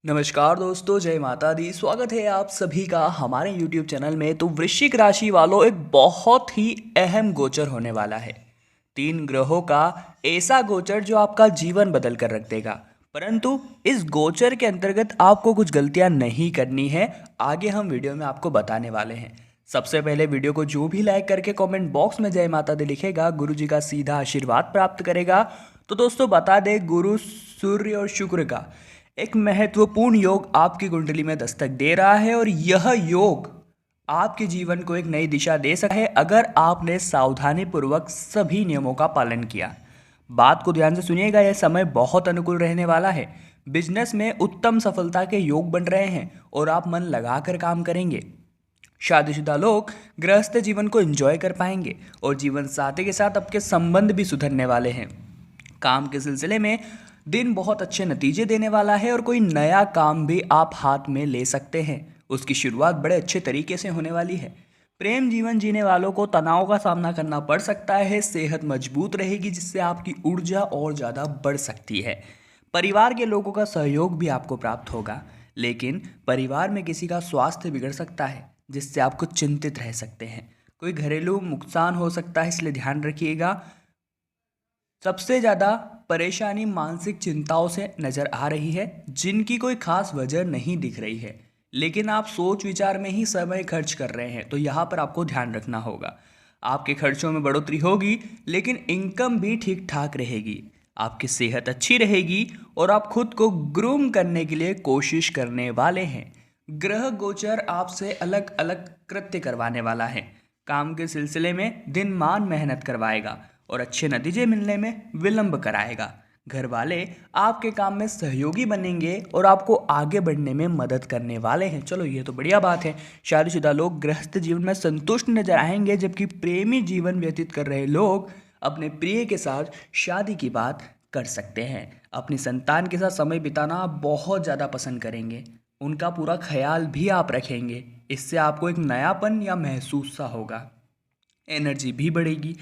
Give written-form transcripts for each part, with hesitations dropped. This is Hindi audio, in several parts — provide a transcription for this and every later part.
नमस्कार दोस्तों, जय माता दी। स्वागत है आप सभी का हमारे YouTube चैनल में। तो वृश्चिक राशि वालों, एक बहुत ही अहम गोचर होने वाला है। 3 ग्रहों का ऐसा गोचर जो आपका जीवन बदल कर रख देगा। परंतु इस गोचर के अंतर्गत आपको कुछ गलतियां नहीं करनी है, आगे हम वीडियो में आपको बताने वाले हैं। सबसे पहले वीडियो को जो भी लाइक करके कमेंट बॉक्स में जय माता दी लिखेगा, गुरु जी का सीधा आशीर्वाद प्राप्त करेगा। तो दोस्तों बता दें, गुरु, सूर्य और शुक्र का एक महत्वपूर्ण योग आपकी कुंडली में दस्तक दे रहा है और यह योग आपके जीवन को एक नई दिशा दे सकता है अगर आपने सावधानी पूर्वक सभी नियमों का पालन किया। बात को ध्यान से सुनिएगा, यह समय बहुत अनुकूल रहने वाला है। बिजनेस में उत्तम सफलता के योग बन रहे हैं और आप मन लगाकर काम करेंगे। शादीशुदा लोग गृहस्थ जीवन को एंजॉय कर पाएंगे और जीवन साथी के साथ आपके संबंध भी सुधरने वाले हैं। काम के सिलसिले में दिन बहुत अच्छे नतीजे देने वाला है और कोई नया काम भी आप हाथ में ले सकते हैं। उसकी शुरुआत बड़े अच्छे तरीके से होने वाली है। प्रेम जीवन जीने वालों को तनाव का सामना करना पड़ सकता है। सेहत मजबूत रहेगी जिससे आपकी ऊर्जा और ज़्यादा बढ़ सकती है। परिवार के लोगों का सहयोग भी आपको प्राप्त होगा, लेकिन परिवार में किसी का स्वास्थ्य बिगड़ सकता है जिससे आप कुछ चिंतित रह सकते हैं। कोई घरेलू नुकसान हो सकता है, इसलिए ध्यान रखिएगा। सबसे ज़्यादा परेशानी मानसिक चिंताओं से नज़र आ रही है, जिनकी कोई खास वजह नहीं दिख रही है, लेकिन आप सोच विचार में ही समय खर्च कर रहे हैं, तो यहाँ पर आपको ध्यान रखना होगा। आपके खर्चों में बढ़ोतरी होगी, लेकिन इनकम भी ठीक ठाक रहेगी। आपकी सेहत अच्छी रहेगी और आप खुद को ग्रूम करने के लिए कोशिश करने वाले हैं। ग्रह गोचर आपसे अलग अलग कृत्य करवाने वाला है। काम के सिलसिले में दिन मान मेहनत करवाएगा और अच्छे नतीजे मिलने में विलंब कराएगा। घर वाले आपके काम में सहयोगी बनेंगे और आपको आगे बढ़ने में मदद करने वाले हैं। चलो, ये तो बढ़िया बात है। शादीशुदा लोग गृहस्थ जीवन में संतुष्ट नजर आएंगे, जबकि प्रेमी जीवन व्यतीत कर रहे लोग अपने प्रिय के साथ शादी की बात कर सकते हैं। अपनी संतान के साथ समय बिताना आप बहुत ज़्यादा पसंद करेंगे। उनका पूरा ख्याल भी आप रखेंगे। इससे आपको एक नयापन या महसूस सा होगा। एनर्जी भी बढ़ेगी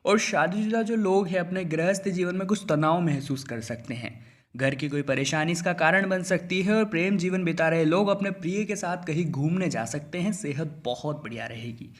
और शादीशुदा जो लोग हैं अपने गृहस्थ जीवन में कुछ तनाव महसूस कर सकते हैं। घर की कोई परेशानी इसका कारण बन सकती है और प्रेम जीवन बिता रहे लोग अपने प्रिय के साथ कहीं घूमने जा सकते हैं। सेहत बहुत बढ़िया रहेगी।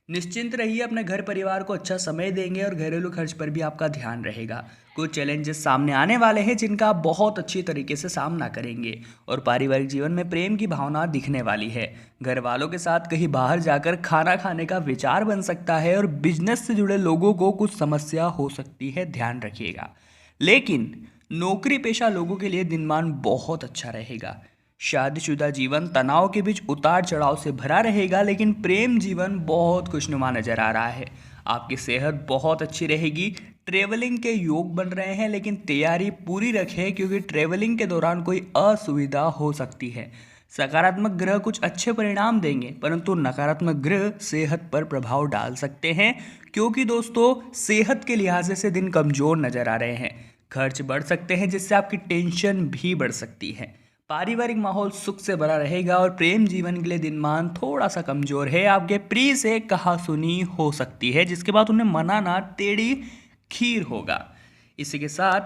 निश्चिंत रहिए, अपने घर परिवार को अच्छा समय देंगे और घरेलू खर्च पर भी आपका ध्यान रहेगा। कुछ चैलेंजेस सामने आने वाले हैं जिनका आप बहुत अच्छी तरीके से सामना करेंगे और पारिवारिक जीवन में प्रेम की भावना दिखने वाली है। घर वालों के साथ कहीं बाहर जाकर खाना खाने का विचार बन सकता है और बिजनेस से जुड़े लोगों को कुछ समस्या हो सकती है, ध्यान रखिएगा। लेकिन नौकरी पेशा लोगों के लिए दिनमान बहुत अच्छा रहेगा। शादीशुदा जीवन तनाव के बीच उतार चढ़ाव से भरा रहेगा, लेकिन प्रेम जीवन बहुत खुशनुमा नजर आ रहा है। आपकी सेहत बहुत अच्छी रहेगी। ट्रेवलिंग के योग बन रहे हैं, लेकिन तैयारी पूरी रखें क्योंकि ट्रेवलिंग के दौरान कोई असुविधा हो सकती है। सकारात्मक ग्रह कुछ अच्छे परिणाम देंगे, परंतु नकारात्मक ग्रह सेहत पर प्रभाव डाल सकते हैं, क्योंकि दोस्तों सेहत के लिहाज से दिन कमजोर नजर आ रहे हैं। खर्च बढ़ सकते हैं जिससे आपकी टेंशन भी बढ़ सकती है। पारिवारिक माहौल सुख से भरा रहेगा और प्रेम जीवन के लिए दिनमान थोड़ा सा कमजोर है। आपके प्रिय से कहासुनी हो सकती है, जिसके बाद उन्हें मनाना टेढ़ी खीर होगा। इसी के साथ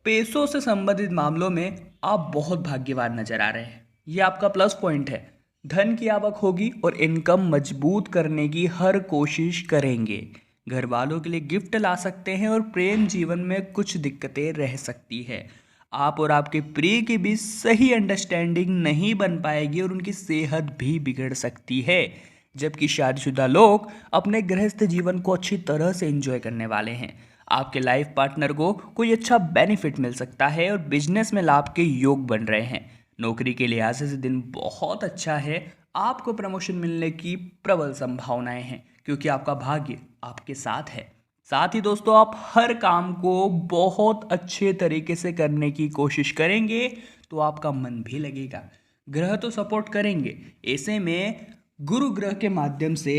पैसों से संबंधित मामलों में आप बहुत भाग्यवान नजर आ रहे हैं। ये आपका प्लस पॉइंट है। धन की आवक होगी और इनकम मजबूत करने की हर कोशिश करेंगे। घर वालों के लिए गिफ्ट ला सकते हैं और प्रेम जीवन में कुछ दिक्कतें रह सकती है। आप और आपके प्रिय के बीच सही अंडरस्टैंडिंग नहीं बन पाएगी और उनकी सेहत भी बिगड़ सकती है। जबकि शादीशुदा लोग अपने गृहस्थ जीवन को अच्छी तरह से एंजॉय करने वाले हैं। आपके लाइफ पार्टनर को कोई अच्छा बेनिफिट मिल सकता है और बिजनेस में लाभ के योग बन रहे हैं। नौकरी के लिहाज से दिन बहुत अच्छा है। आपको प्रमोशन मिलने की प्रबल संभावनाएं हैं, क्योंकि आपका भाग्य आपके साथ है। साथ ही दोस्तों, आप हर काम को बहुत अच्छे तरीके से करने की कोशिश करेंगे तो आपका मन भी लगेगा। ग्रह तो सपोर्ट करेंगे। ऐसे में गुरु ग्रह के माध्यम से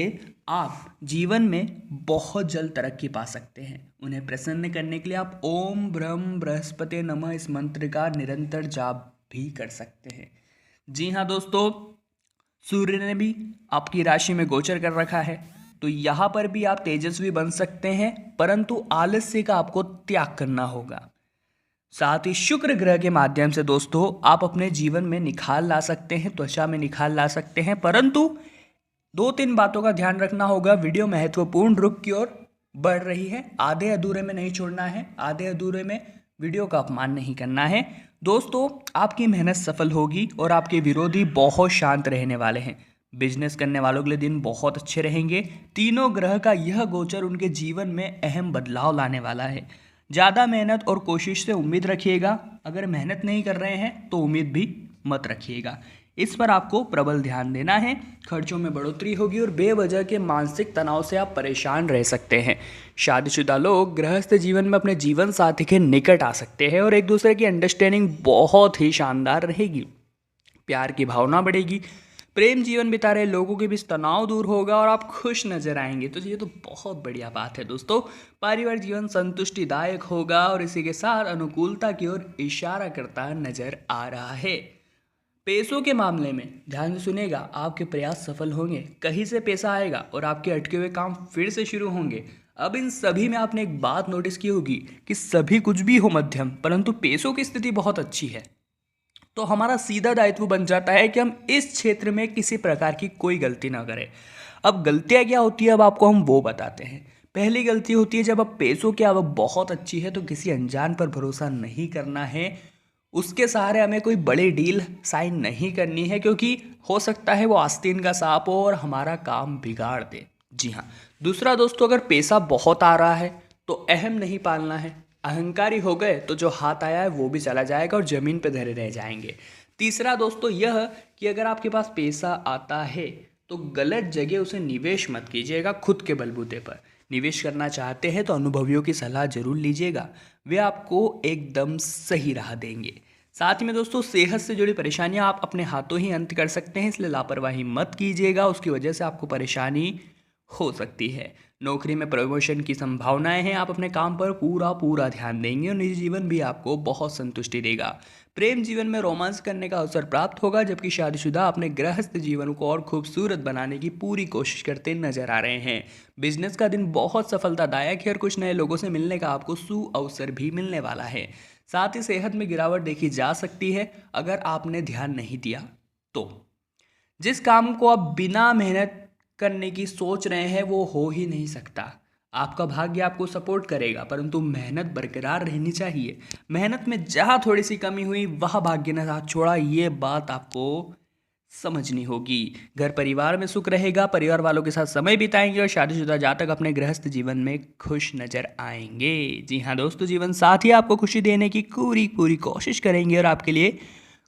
आप जीवन में बहुत जल्द तरक्की पा सकते हैं। उन्हें प्रसन्न करने के लिए आप ओम ब्रह्म बृहस्पति नमः इस मंत्र का निरंतर जाप भी कर सकते हैं। जी हाँ दोस्तों, सूर्य ने भी आपकी राशि में गोचर कर रखा है, तो यहाँ पर भी आप तेजस्वी बन सकते हैं, परंतु आलस्य का आपको त्याग करना होगा। साथ ही शुक्र ग्रह के माध्यम से दोस्तों आप अपने जीवन में निखार ला सकते हैं, त्वचा में निखार ला सकते हैं। परंतु दो तीन बातों का ध्यान रखना होगा। वीडियो महत्वपूर्ण रुख की ओर बढ़ रही है, आधे अधूरे में नहीं छोड़ना है, आधे अधूरे में वीडियो का अपमान नहीं करना है। दोस्तों आपकी मेहनत सफल होगी और आपके विरोधी बहुत शांत रहने वाले हैं। बिजनेस करने वालों के लिए दिन बहुत अच्छे रहेंगे। तीनों ग्रह का यह गोचर उनके जीवन में अहम बदलाव लाने वाला है। ज़्यादा मेहनत और कोशिश से उम्मीद रखिएगा। अगर मेहनत नहीं कर रहे हैं तो उम्मीद भी मत रखिएगा। इस पर आपको प्रबल ध्यान देना है। खर्चों में बढ़ोतरी होगी और बेवजह के मानसिक तनाव से आप परेशान रह सकते हैं। शादीशुदा लोग गृहस्थ जीवन में अपने जीवन साथी के निकट आ सकते हैं और एक दूसरे की अंडरस्टैंडिंग बहुत ही शानदार रहेगी। प्यार की भावना बढ़ेगी। प्रेम जीवन बिता रहे लोगों के बीच तनाव दूर होगा और आप खुश नजर आएंगे। तो ये तो बहुत बढ़िया बात है दोस्तों। पारिवारिक जीवन संतुष्टिदायक होगा और इसी के साथ अनुकूलता की ओर इशारा करता नजर आ रहा है। पैसों के मामले में ध्यान से सुनेगा, आपके प्रयास सफल होंगे। कहीं से पैसा आएगा और आपके अटके हुए काम फिर से शुरू होंगे। अब इन सभी में आपने एक बात नोटिस की होगी कि सभी कुछ भी हो मध्यम, परंतु पैसों की स्थिति बहुत अच्छी है। तो हमारा सीधा दायित्व बन जाता है कि हम इस क्षेत्र में किसी प्रकार की कोई गलती ना करें। अब गलतियां क्या होती है, अब आपको हम वो बताते हैं। पहली गलती होती है जब अब पैसों की आवक बहुत अच्छी है तो किसी अनजान पर भरोसा नहीं करना है। उसके सहारे हमें कोई बड़ी डील साइन नहीं करनी है, क्योंकि हो सकता है वो आस्तीन का सांप हो और हमारा काम बिगाड़ दे। जी हाँ। दूसरा दोस्तों, अगर पैसा बहुत आ रहा है तो अहम नहीं पालना है। अहंकारी हो गए तो जो हाथ आया है वो भी चला जाएगा और जमीन पे धरे रह जाएंगे। तीसरा दोस्तों यह कि अगर आपके पास पैसा आता है तो गलत जगह उसे निवेश मत कीजिएगा। खुद के बलबूते पर निवेश करना चाहते हैं तो अनुभवियों की सलाह जरूर लीजिएगा, वे आपको एकदम सही राह देंगे। साथ ही में दोस्तों सेहत से जुड़ी परेशानियां आप अपने हाथों ही अंत कर सकते हैं, इसलिए लापरवाही मत कीजिएगा। उसकी वजह से आपको परेशानी हो सकती है। नौकरी में प्रमोशन की संभावनाएं हैं। आप अपने काम पर पूरा ध्यान देंगे और निजी जीवन भी आपको बहुत संतुष्टि देगा। प्रेम जीवन में रोमांस करने का अवसर प्राप्त होगा, जबकि शादीशुदा अपने गृहस्थ जीवन को और खूबसूरत बनाने की पूरी कोशिश करते नजर आ रहे हैं। बिजनेस का दिन बहुत सफलतादायक है और कुछ नए लोगों से मिलने का आपको अवसर भी मिलने वाला है। साथ ही सेहत में गिरावट देखी जा सकती है अगर आपने ध्यान नहीं दिया तो। जिस काम को आप बिना मेहनत करने की सोच रहे हैं वो हो ही नहीं सकता। आपका भाग्य आपको सपोर्ट करेगा, परंतु मेहनत बरकरार रहनी चाहिए। मेहनत में जहाँ थोड़ी सी कमी हुई वह भाग्य ने साथ छोड़ा, ये बात आपको समझनी होगी। घर परिवार में सुख रहेगा, परिवार वालों के साथ समय बिताएंगे और शादीशुदा जातक अपने गृहस्थ जीवन में खुश नजर आएंगे। जी हाँ दोस्तों, जीवन साथी आपको खुशी देने की पूरी कोशिश करेंगे और आपके लिए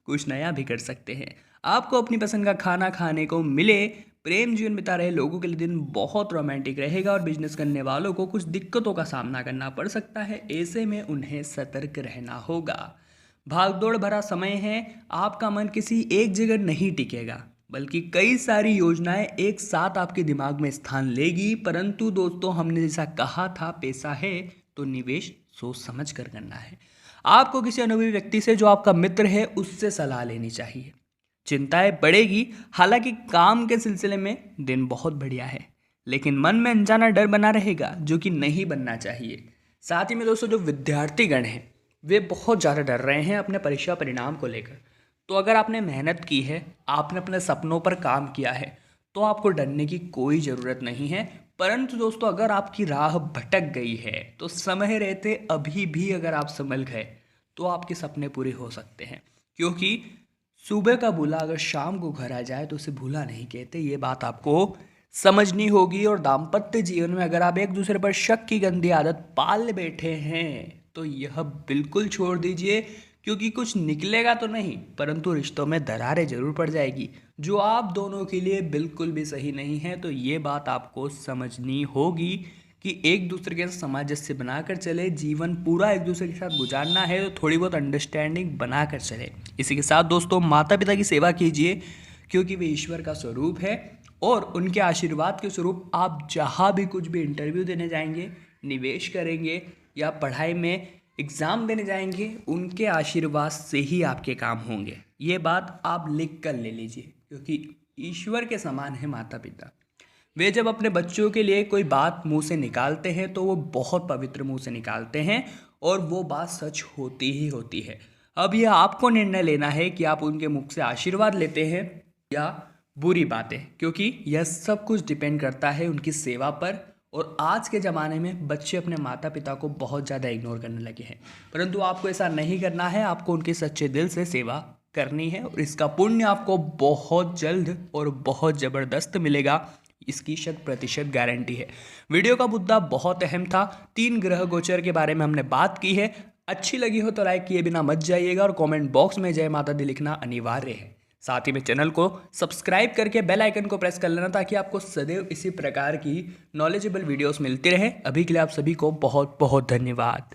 कुछ नया भी कर सकते हैं। आपको अपनी पसंद का खाना खाने को मिले। प्रेम जीवन बिता रहे लोगों के लिए दिन बहुत रोमांटिक रहेगा और बिजनेस करने वालों को कुछ दिक्कतों का सामना करना पड़ सकता है, ऐसे में उन्हें सतर्क रहना होगा। भागदौड़ भरा समय है, आपका मन किसी एक जगह नहीं टिकेगा, बल्कि कई सारी योजनाएं एक साथ आपके दिमाग में स्थान लेगी। परंतु दोस्तों हमने जैसा कहा था, पैसा है तो निवेश सोच समझ कर करना है। आपको किसी अनुभवी व्यक्ति से, जो आपका मित्र है, उससे सलाह लेनी चाहिए। चिंताएं बढ़ेगी, हालांकि काम के सिलसिले में दिन बहुत बढ़िया है, लेकिन मन में अनजाना डर बना रहेगा जो कि नहीं बनना चाहिए। साथ ही में दोस्तों जो विद्यार्थीगण हैं वे बहुत ज़्यादा डर रहे हैं अपने परीक्षा परिणाम को लेकर। तो अगर आपने मेहनत की है, आपने अपने सपनों पर काम किया है, तो आपको डरने की कोई ज़रूरत नहीं है। परंतु दोस्तों अगर आपकी राह भटक गई है तो समय रहते अभी भी अगर आप संभल गए तो आपके सपने पूरे हो सकते हैं, क्योंकि सुबह का भूला अगर शाम को घर आ जाए तो उसे भूला नहीं कहते। ये बात आपको समझनी होगी। और दाम्पत्य जीवन में अगर आप एक दूसरे पर शक की गंदी आदत पाल बैठे हैं तो यह बिल्कुल छोड़ दीजिए, क्योंकि कुछ निकलेगा तो नहीं, परंतु रिश्तों में दरारें जरूर पड़ जाएगी, जो आप दोनों के लिए बिल्कुल भी सही नहीं है। तो ये बात आपको समझनी होगी कि एक दूसरे के साथ सामंजस्य बनाकर चले। जीवन पूरा एक दूसरे के साथ गुजारना है तो थोड़ी बहुत अंडरस्टैंडिंग बनाकर चले। इसी के साथ दोस्तों माता पिता की सेवा कीजिए, क्योंकि वे ईश्वर का स्वरूप है और उनके आशीर्वाद के स्वरूप आप जहाँ भी कुछ भी इंटरव्यू देने जाएंगे, निवेश करेंगे या पढ़ाई में एग्ज़ाम देने जाएंगे, उनके आशीर्वाद से ही आपके काम होंगे। ये बात आप लिख कर ले लीजिए, क्योंकि ईश्वर के समान है माता पिता। वे जब अपने बच्चों के लिए कोई बात मुंह से निकालते हैं तो वो बहुत पवित्र मुंह से निकालते हैं और वो बात सच होती ही होती है। अब यह आपको निर्णय लेना है कि आप उनके मुख से आशीर्वाद लेते हैं या बुरी बातें, क्योंकि यह सब कुछ डिपेंड करता है उनकी सेवा पर। और आज के ज़माने में बच्चे अपने माता पिता को बहुत ज़्यादा इग्नोर करने लगे हैं, परंतु आपको ऐसा नहीं करना है। आपको उनके सच्चे दिल से सेवा करनी है और इसका पुण्य आपको बहुत जल्द और बहुत ज़बरदस्त मिलेगा, इसकी 100% गारंटी है। वीडियो का मुद्दा बहुत अहम था, 3 ग्रह गोचर के बारे में हमने बात की है। अच्छी लगी हो तो लाइक किए बिना मत जाइएगा और कमेंट बॉक्स में जय माता दी लिखना अनिवार्य है। साथ ही में चैनल को सब्सक्राइब करके बेल आइकन को प्रेस कर लेना, ताकि आपको सदैव इसी प्रकार की नॉलेजेबल वीडियोस मिलती रहे। अभी के लिए आप सभी को बहुत बहुत धन्यवाद।